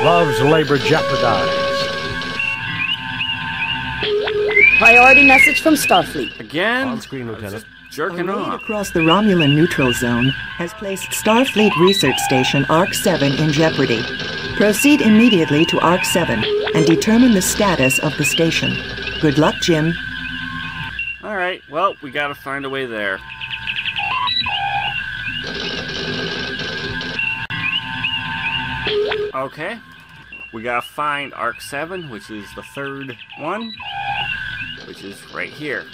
Love's labor jeopardized. Priority message from Starfleet. Again? On screen, Lieutenant. Jerking A raid off. across the Romulan neutral zone has placed Starfleet Research Station ARC-7 in jeopardy. Proceed immediately to ARC-7 and determine the status of the station. Good luck, Jim. Alright, well, we gotta find a way there. Okay. We gotta find ARC-7, which is the third one, which is right here.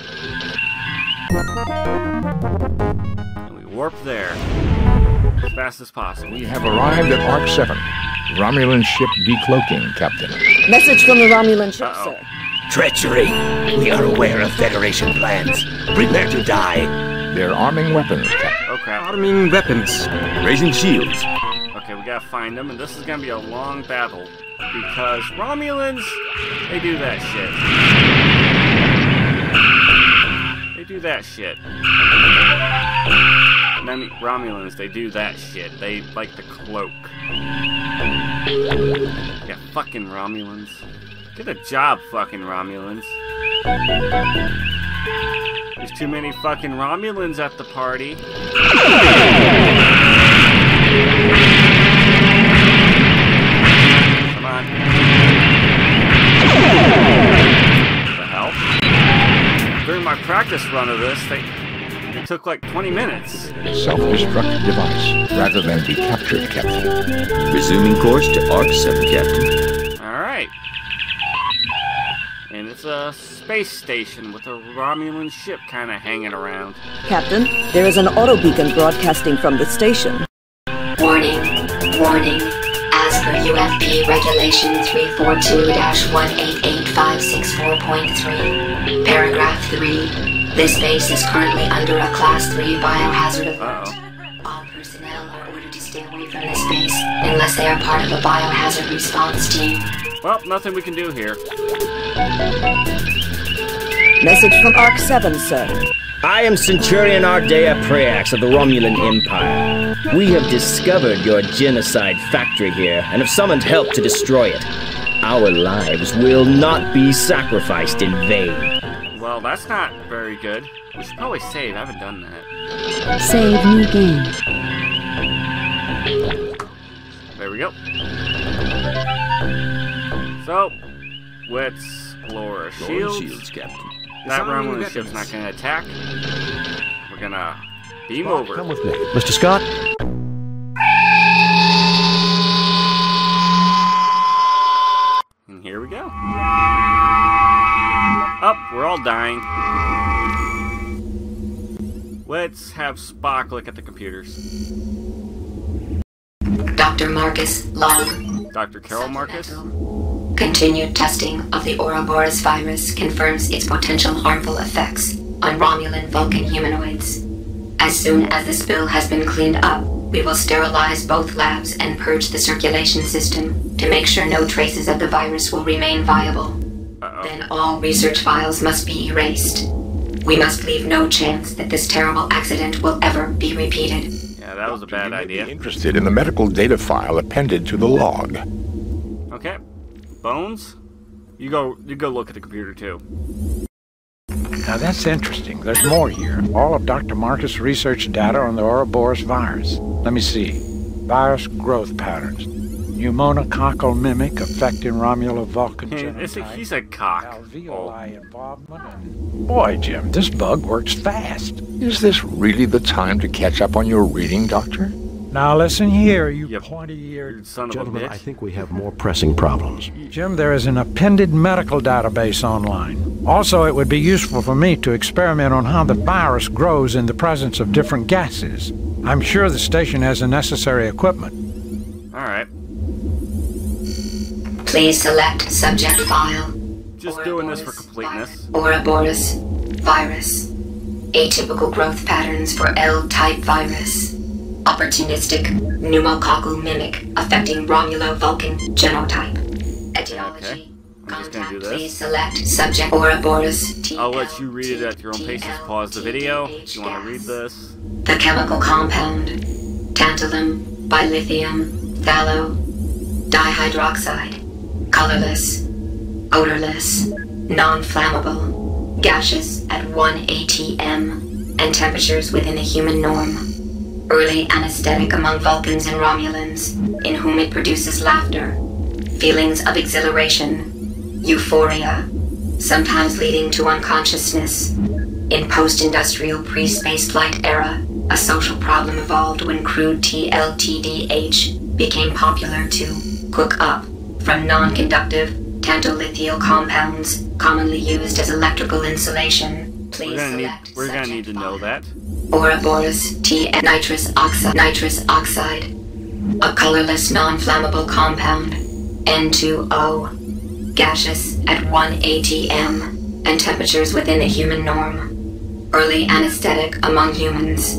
And we warp there as fast as possible. We have arrived at ARC-7. Romulan ship decloaking, Captain. Message from the Romulan ship, sir. Treachery. We are aware of Federation plans. Prepare to die. They're arming weapons, Captain. Oh crap. Arming weapons. Raising shields. Okay, we gotta find them, and this is gonna be a long battle. Because Romulans, they do that shit. They do that shit. And then Romulans, they do that shit. They like the cloak. Yeah, fucking Romulans. Get a job, fucking Romulans. There's too many fucking Romulans at the party. Come on. What the hell? During my practice run of this, it took like 20 minutes. Self-destruct device, rather than be captured, Captain. Resuming course to ARC-7, Captain. Alright. And it's a space station with a Romulan ship kind of hanging around. Captain, there is an auto beacon broadcasting from the station. Warning, warning. As per UFP Regulation 342-1888564.3, Paragraph 3, this base is currently under a Class 3 biohazard alert. All personnel are ordered to stay away from this base unless they are part of a biohazard response team. Well, nothing we can do here. Message from ARC-7, sir. I am Centurion Ardea Preax of the Romulan Empire. We have discovered your genocide factory here and have summoned help to destroy it. Our lives will not be sacrificed in vain. Well, that's not very good. We should probably save. I haven't done that. Save new game. There we go. So, let's lower our shields. Captain. That Romulan ship's not going to attack. We're going to beam over. Come with me. Mr. Scott? And here we go. Up, we're all dying. Let's have Spock look at the computers. Dr. Marcus, log. Dr. Carol Marcus? Continued testing of the Ouroboros virus confirms its potential harmful effects on Romulan Vulcan humanoids. As soon as the spill has been cleaned up, we will sterilize both labs and purge the circulation system to make sure no traces of the virus will remain viable. Then all research files must be erased. We must leave no chance that this terrible accident will ever be repeated. Yeah, that was a bad idea. Interested in the medical data file appended to the log. Okay. Bones? You go look at the computer too. Now that's interesting. There's more here. All of Dr. Marcus' research data on the Ouroboros virus. Let me see. Virus growth patterns. Pneumococcal mimic affecting Romulo-Vulcan genotype. He's a cock. Alveoli involvement and... Boy, Jim, this bug works fast. Is this really the time to catch up on your reading, Doctor? Now listen here, you pointy-eared son of a gentlemen. bitch. I think we have more pressing problems. Jim, there is an appended medical database online. Also, it would be useful for me to experiment on how the virus grows in the presence of different gases. I'm sure the station has the necessary equipment. Alright. Please select subject file. Just doing this for completeness. Ouroboros virus. Atypical growth patterns for L-type virus. Opportunistic pneumococcal mimic affecting Romulo-Vulcan genotype. Etiology. Okay. I'm just gonna do this. Please select subject Ouroboros T. I'll let you read it at your own pace. Pause the video if you want to read this. The chemical compound tantalum, bilithium, Phthalo, dihydroxide, colorless, odorless, non-flammable, gaseous at 1 atm, and temperatures within the human norm. Early anesthetic among Vulcans and Romulans, in whom it produces laughter, feelings of exhilaration, euphoria, sometimes leading to unconsciousness. In post-industrial pre-spaceflight era, a social problem evolved when crude TLTDH became popular to cook up from non-conductive tantolithial compounds commonly used as electrical insulation. Please select we're gonna need to know that. Ouroboros nitrous oxide, a colorless non-flammable compound, N2O, gaseous at 1 atm, and temperatures within the human norm. Early anesthetic among humans,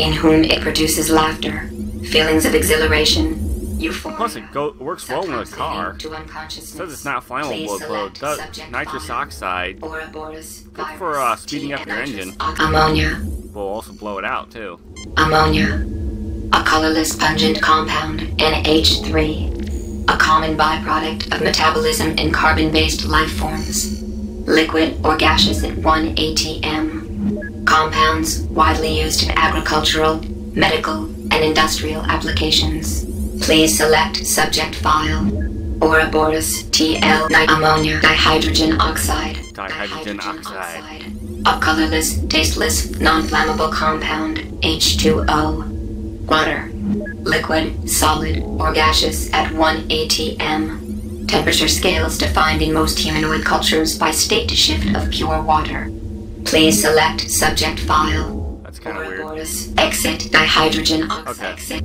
in whom it produces laughter, feelings of exhilaration, euphoria. Plus, it works well in a car. It says it's not flammable, but it does. Nitrous oxide. Good for speeding up your engine. Ammonia. Will also blow it out, too. Ammonia, a colorless pungent compound, NH3, a common byproduct of metabolism in carbon-based life forms. Liquid or gaseous at 1 atm. Compounds widely used in agricultural, medical, and industrial applications. Please select subject file. Ouroboros TL ammonia dihydrogen oxide. Dihydrogen oxide. A colorless, tasteless, non-flammable compound, H2O. Water. Liquid, solid, or gaseous at 1 atm. Temperature scales defined in most humanoid cultures by state shift of pure water. Please select subject file. That's kind of weird. Exit dihydrogen oxide. Okay.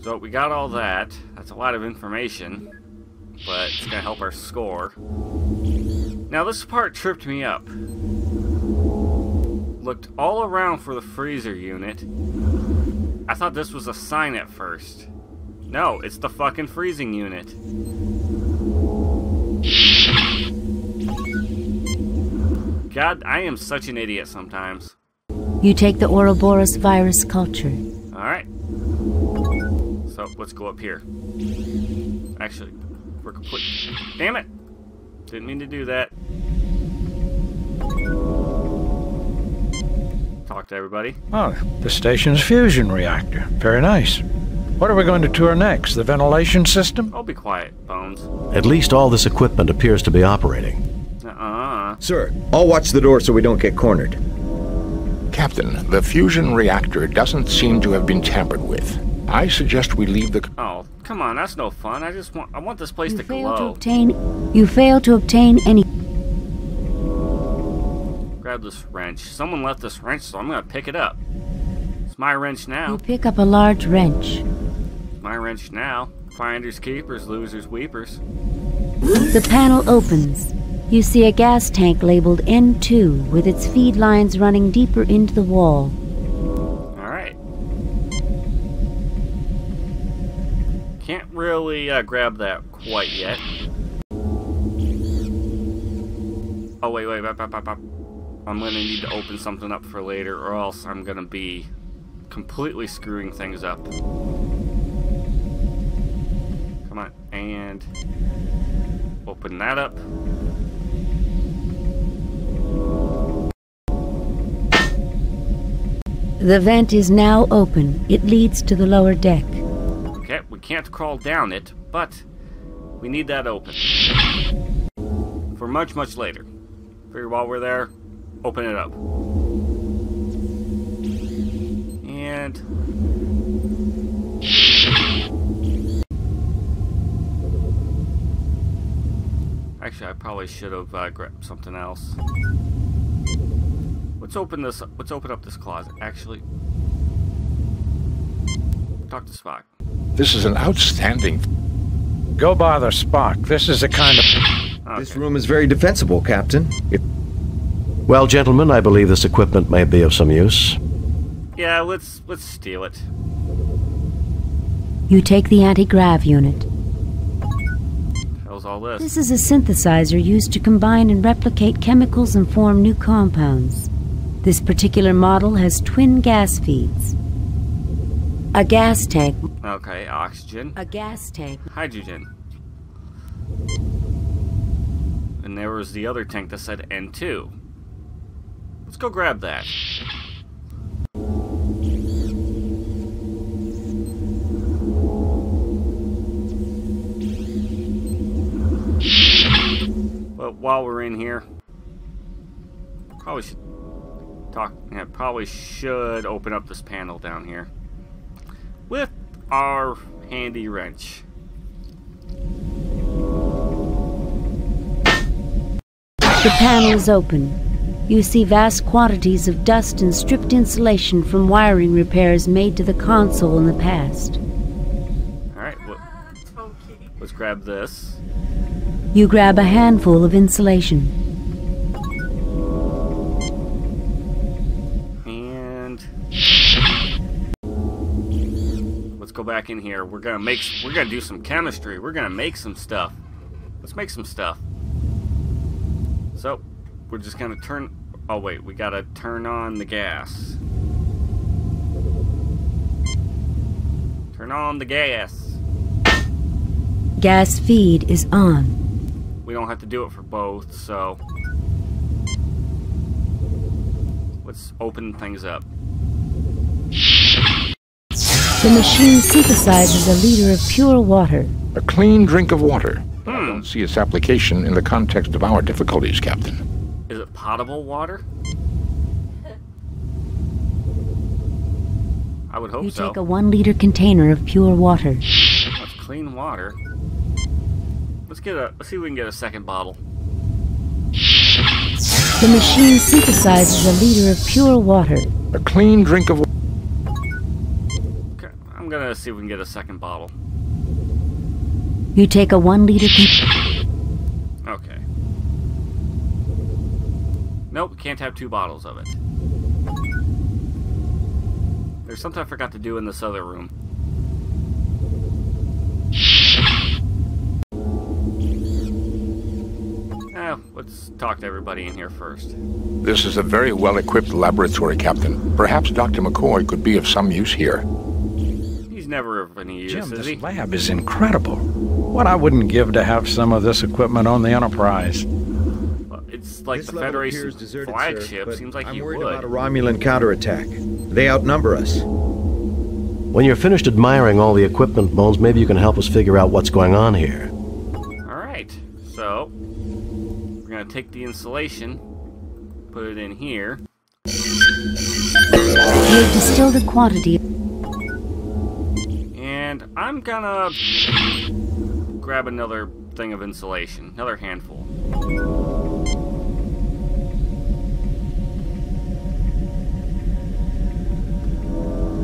So we got all that. That's a lot of information, but it's gonna help our score. Now this part tripped me up. Looked all around for the freezer unit. I thought this was a sign at first. No, it's the fucking freezing unit. God, I am such an idiot sometimes. You take the Ouroboros virus culture. Alright. So, let's go up here. Actually, we're complete. Damn it! Didn't mean to do that. Talk to everybody. Oh, the station's fusion reactor. Very nice. What are we going to tour next? The ventilation system? Oh, be quiet, Bones. At least all this equipment appears to be operating. Sir, I'll watch the door so we don't get cornered. Captain, the fusion reactor doesn't seem to have been tampered with. I suggest we leave the... Oh, come on, that's no fun. I want this place to glow. You fail to obtain any... Grab this wrench. Someone left this wrench, so I'm gonna pick it up. It's my wrench now. You pick up a large wrench. It's my wrench now. Finders keepers, losers weepers. The panel opens. You see a gas tank labeled N2 with its feed lines running deeper into the wall. Alright. Can't really grab that quite yet. Oh, wait. I'm gonna need to open something up for later, or else I'm gonna be completely screwing things up. Come on, and open that up. The vent is now open. It leads to the lower deck. Okay, we can't crawl down it, but we need that open. For much, much later. Figure while we're there, open it up. And... Actually, I probably should have grabbed something else. Let's open this up. Let's open up this closet, actually. Talk to Spock. This is an outstanding... Go bother Spock. This is the kind of... Okay. This room is very defensible, Captain. Well, gentlemen, I believe this equipment may be of some use. Yeah, let's steal it. You take the anti-grav unit. Hell's all this? This is a synthesizer used to combine and replicate chemicals and form new compounds. This particular model has twin gas feeds. A gas tank. Okay, oxygen. A gas tank. Hydrogen. And there was the other tank that said N2. Let's go grab that. But while we're in here, probably should open up this panel down here with our handy wrench. The panel is open. You see vast quantities of dust and stripped insulation from wiring repairs made to the console in the past. Alright, let's grab this. You grab a handful of insulation. And let's go back in here. We're gonna do some chemistry. We're gonna make some stuff. Let's make some stuff. So, we're just gonna turn... Oh wait, we gotta turn on the gas. Turn on the gas. Gas feed is on. We don't have to do it for both, so... Let's open things up. The machine synthesizes a liter of pure water. A clean drink of water. I don't see its application in the context of our difficulties, Captain. Is it potable water? I would hope so. You take a 1 liter container of pure water. That's clean water. Let's see if we can get a second bottle. The machine synthesizes a liter of pure water. A clean drink of water. Okay, I'm gonna see if we can get a second bottle. You take a 1 liter Okay. Nope, can't have 2 bottles of it. There's something I forgot to do in this other room. Let's talk to everybody in here first. This is a very well-equipped laboratory, Captain. Perhaps Dr. McCoy could be of some use here. He's never of any use, Jim, is he? this lab is incredible. What I wouldn't give to have some of this equipment on the Enterprise. Well, it's like the Federation's flagship. Seems like you would. I'm worried about a Romulan counterattack. They outnumber us. When you're finished admiring all the equipment, Bones, maybe you can help us figure out what's going on here. Alright, so we're going to take the insulation, put it in here. You've distilled a quantity. And I'm gonna grab another thing of insulation, another handful.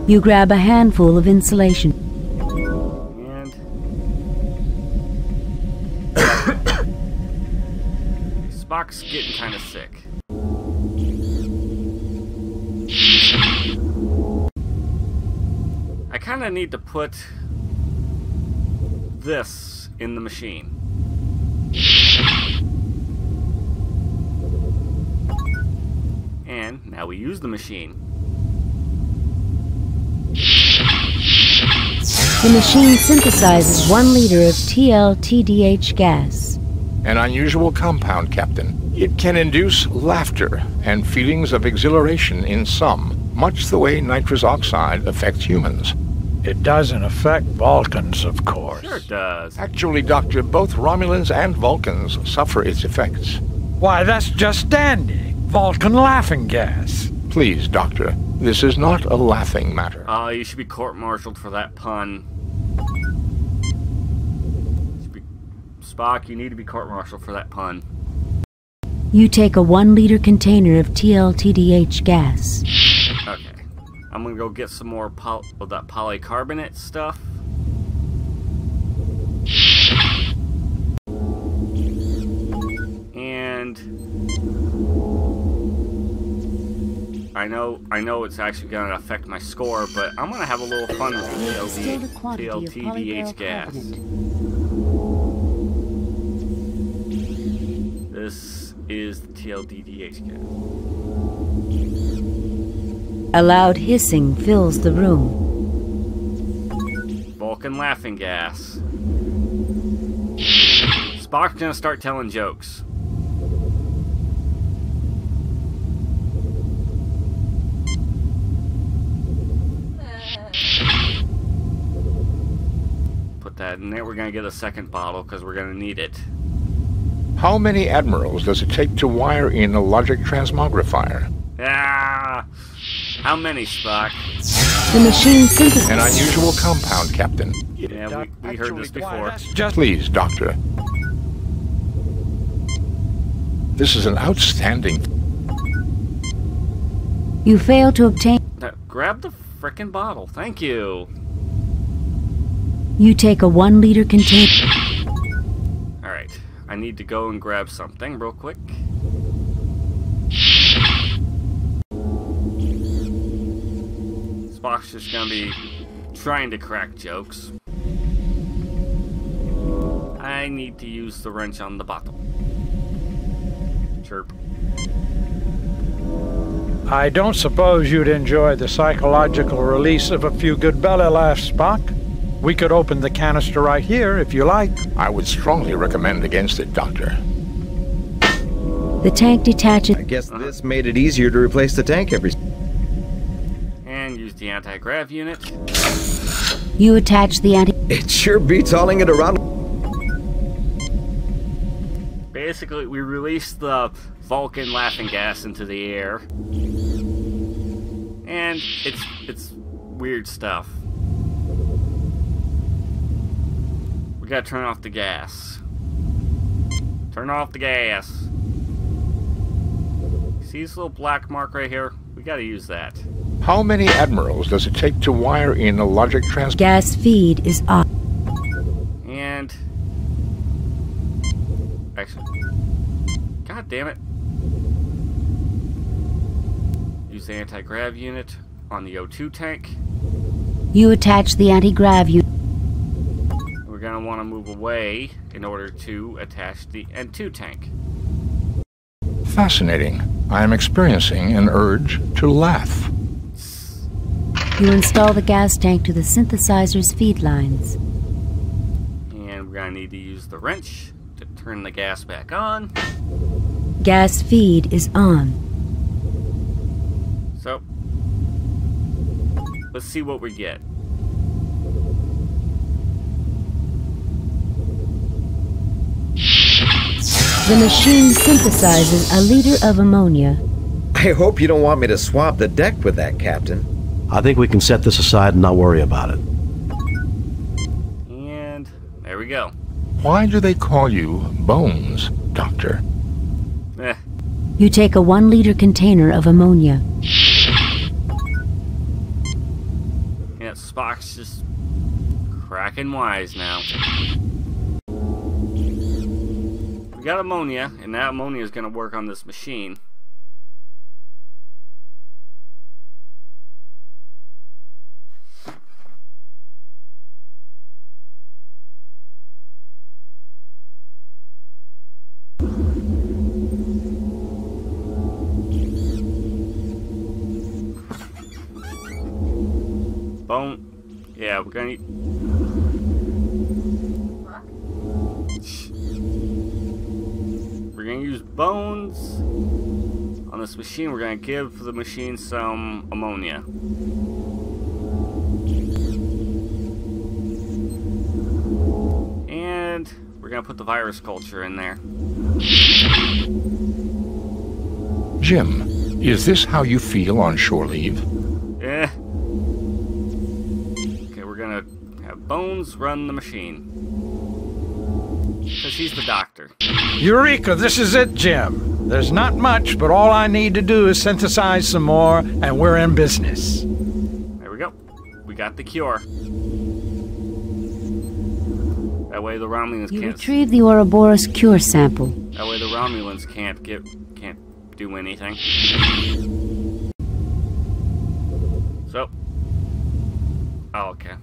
You grab a handful of insulation. And Spock's getting kind of sick. I kind of need to put this in the machine. And now we use the machine. The machine synthesizes 1 liter of TLTDH gas. An unusual compound, Captain. It can induce laughter and feelings of exhilaration in some, much the way nitrous oxide affects humans. It doesn't affect Vulcans, of course. Sure it does. Actually, Doctor, both Romulans and Vulcans suffer its effects. Why, that's just dandy. Vulcan laughing gas. Please, Doctor, this is not a laughing matter. You should be court-martialed for that pun. Spock, you need to be court-martialed for that pun. You take a 1 liter container of TLTDH gas. Okay. I'm gonna go get some more of that polycarbonate stuff. And I know it's actually gonna affect my score, but I'm gonna have a little fun with the TLTDH gas. This is the TLTDH gas. A loud hissing fills the room. Vulcan laughing gas. Spock's gonna start telling jokes. Put that in there. We're gonna get a second bottle because we're gonna need it. How many admirals does it take to wire in a logic transmogrifier? Ah, how many, Spock? The machine synthesis. An unusual compound, Captain. Yeah, we heard this before. Please, Doctor. This is an outstanding... You fail to obtain... Grab the frickin' bottle. Thank you. You take a 1-liter container. Alright. I need to go and grab something real quick. Spock's just gonna be trying to crack jokes. I need to use the wrench on the bottle. Chirp. I don't suppose you'd enjoy the psychological release of a few good belly laughs, Spock. We could open the canister right here, if you like. I would strongly recommend against it, Doctor. The tank detaches. I guess this made it easier to replace the tank every... And use the anti-grav unit. You attach the anti... It sure beats hauling it around. Basically, we released the Vulcan laughing gas into the air. And it's weird stuff. We gotta turn off the gas. Turn off the gas. See this little black mark right here? We gotta use that. How many admirals does it take to wire in a logic trans... Gas feed is off. And... Actually... God damn it. Use the anti-grav unit on the O2 tank. You attach the anti-grav unit. We're gonna want to move away in order to attach the N2 tank. Fascinating. I am experiencing an urge to laugh. You install the gas tank to the synthesizer's feed lines. And we're gonna need to use the wrench to turn the gas back on. Gas feed is on. So, let's see what we get. The machine synthesizes a liter of ammonia. I hope you don't want me to swab the deck with that, Captain. I think we can set this aside and not worry about it. And there we go. Why do they call you Bones, Doctor? You take a 1-liter container of ammonia. Yeah, Spock's just cracking wise now. We got ammonia, and that ammonia is going to work on this machine. Bone. Yeah, we're gonna need... We're gonna use bones on this machine. We're gonna give the machine some ammonia. And we're gonna put the virus culture in there. Jim, is this how you feel on shore leave? Eh. We're gonna have Bones run the machine. Because he's the doctor. Eureka, this is it, Jim. There's not much, but all I need to do is synthesize some more, and we're in business. There we go. We got the cure. That way the Romulans You can't... retrieve the Ouroboros cure sample. That way the Romulans can't do anything. So... Oh, okay.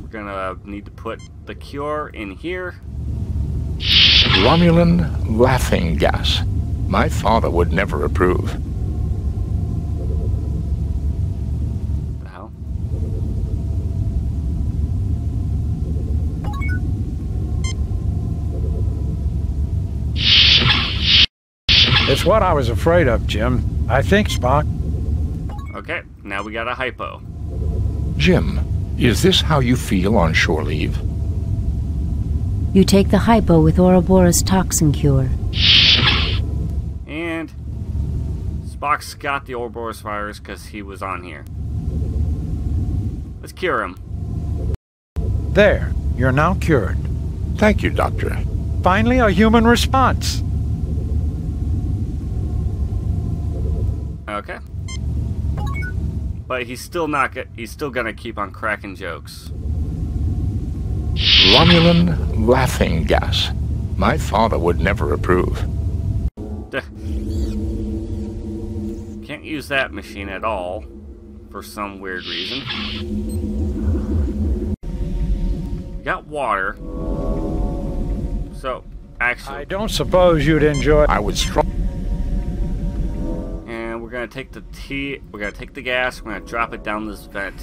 We're gonna need to put the cure in here. Romulan laughing gas. My father would never approve. The It's what I was afraid of, Jim. I think, Spock. Okay, now we got a hypo. Jim, is this how you feel on shore leave? You take the hypo with Ouroboros toxin cure. And Spock's got the Ouroboros virus because he was on here. Let's cure him. There, you're now cured. Thank you, Doctor. Finally, a human response. Okay. But he's still not he's still gonna keep on cracking jokes. Romulan laughing gas. My father would never approve. Can't use that machine at all for some weird reason. We got water. So, actually, I don't suppose you'd enjoy. I would strong. And we're gonna take the we're gonna take the gas, we're gonna drop it down this vent.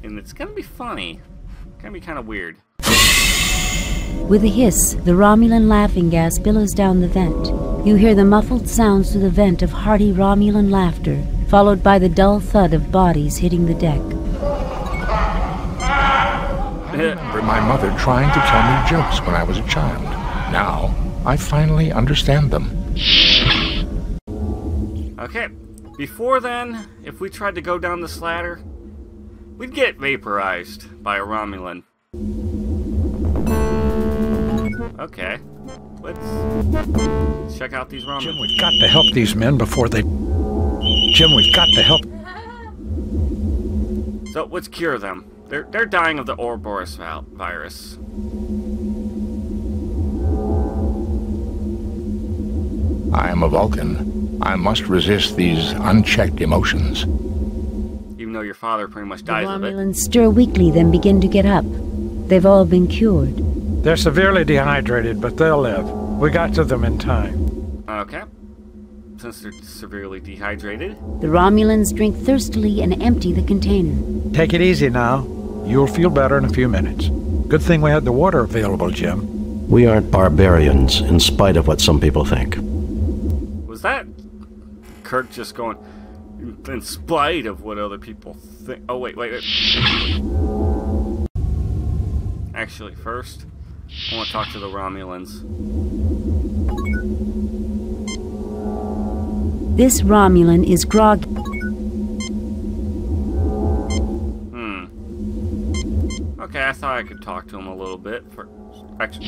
And it's gonna be funny. It's gonna be kind of weird. With a hiss, the Romulan laughing gas billows down the vent. You hear the muffled sounds through the vent of hearty Romulan laughter, followed by the dull thud of bodies hitting the deck. I remember my mother trying to tell me jokes when I was a child. Now, I finally understand them. Okay, before then, if we tried to go down this ladder, we'd get vaporized by a Romulan. Okay, let's check out these Romulans. Jim, we've got to help these men before they... Jim, we've got to help... So, let's cure them. They're dying of the Ouroboros virus. I am a Vulcan. I must resist these unchecked emotions. Even though your father pretty much dies of it. The Romulans stir weakly, then begin to get up. They've all been cured. They're severely dehydrated, but they'll live. We got to them in time. Okay. Since they're severely dehydrated. The Romulans drink thirstily and empty the container. Take it easy now. You'll feel better in a few minutes. Good thing we had the water available, Jim. We aren't barbarians, in spite of what some people think. Was that Kirk just going, in spite of what other people think? Oh, wait. Actually, first, I want to talk to the Romulans. This Romulan is grog. Okay, I thought I could talk to him a little bit. Actually.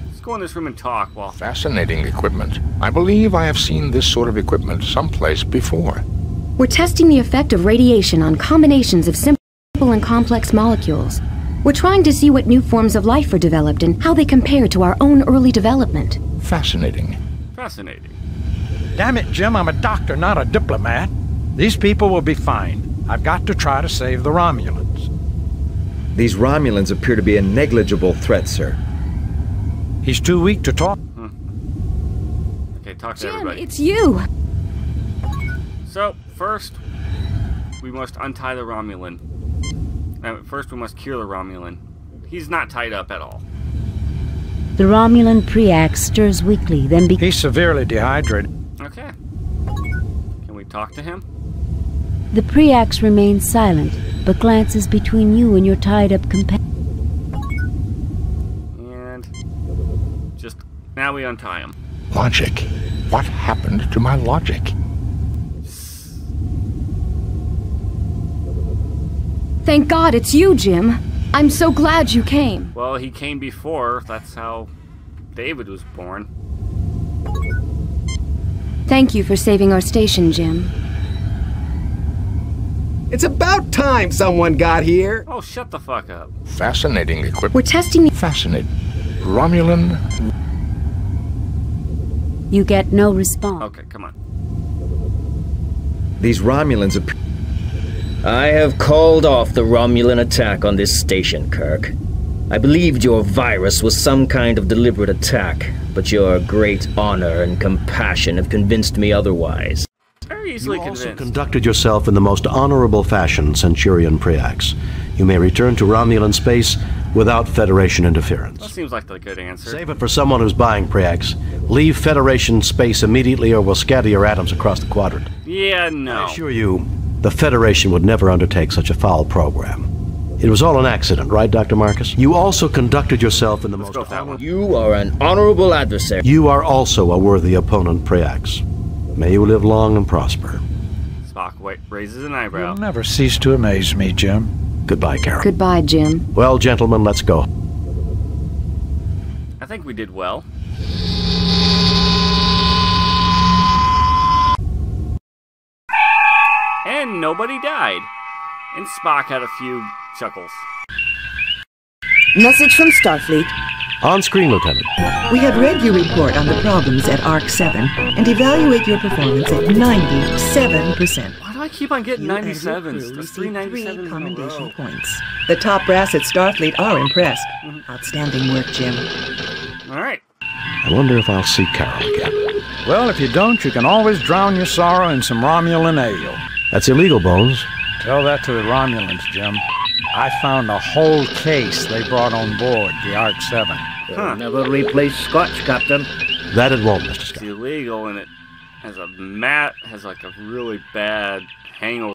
Let's go in this room and talk while... Fascinating equipment. I believe I have seen this sort of equipment someplace before. We're testing the effect of radiation on combinations of simple and complex molecules. We're trying to see what new forms of life are developed and how they compare to our own early development. Fascinating. Fascinating. Damn it, Jim, I'm a doctor, not a diplomat. These people will be fine. I've got to try to save the Romulans. These Romulans appear to be a negligible threat, sir. He's too weak to talk. Okay, talk to Jim, everybody. it's you! So, first, we must untie the Romulan. First, we must cure the Romulan. He's not tied up at all. The Romulan Preax stirs weakly, then He's severely dehydrated. Okay. Can we talk to him? The Preax remains silent, but glances between you and your tied-up companion. And just now we untie him. Logic. What happened to my logic? Thank God it's you, Jim. I'm so glad you came. Well, he came before. That's how David was born. Thank you for saving our station, Jim. It's about time someone got here. Oh, shut the fuck up. Fascinating equipment. We're testing the... Fascinating. Romulan... You get no response. Okay, come on. These Romulans appear... I have called off the Romulan attack on this station, Kirk. I believed your virus was some kind of deliberate attack, but your great honor and compassion have convinced me otherwise. Very easily You convinced. also conducted yourself in the most honorable fashion, Centurion Preax. You may return to Romulan space without Federation interference. That seems like the good answer. Save it for someone who's buying Preax. Leave Federation space immediately or we'll scatter your atoms across the quadrant. Yeah, no. I assure you, the Federation would never undertake such a foul program. It was all an accident, right, Dr. Marcus? You also conducted yourself in the most honorable... You are an honorable adversary. You are also a worthy opponent, Preax. May you live long and prosper. Spock raises an eyebrow. You'll never cease to amaze me, Jim. Goodbye, Carol. Goodbye, Jim. Well, gentlemen, let's go. I think we did well. And nobody died. And Spock had a few chuckles. Message from Starfleet. On screen, Lieutenant. We have read your report on the problems at Arc 7 and evaluate your performance at 97%. Why do I keep on getting 97s? There's 3 three 97s commendation points. The top brass at Starfleet are impressed. Outstanding work, Jim. Alright. I wonder if I'll see Carol again. Well, if you don't, you can always drown your sorrow in some Romulan ale. That's illegal, Bones. Tell that to the Romulans, Jim. I found a whole case they brought on board the Arc 7. They'll never replace Scotch, Captain. That it won't, Mr. Scott. It's illegal and it has like a really bad hangover.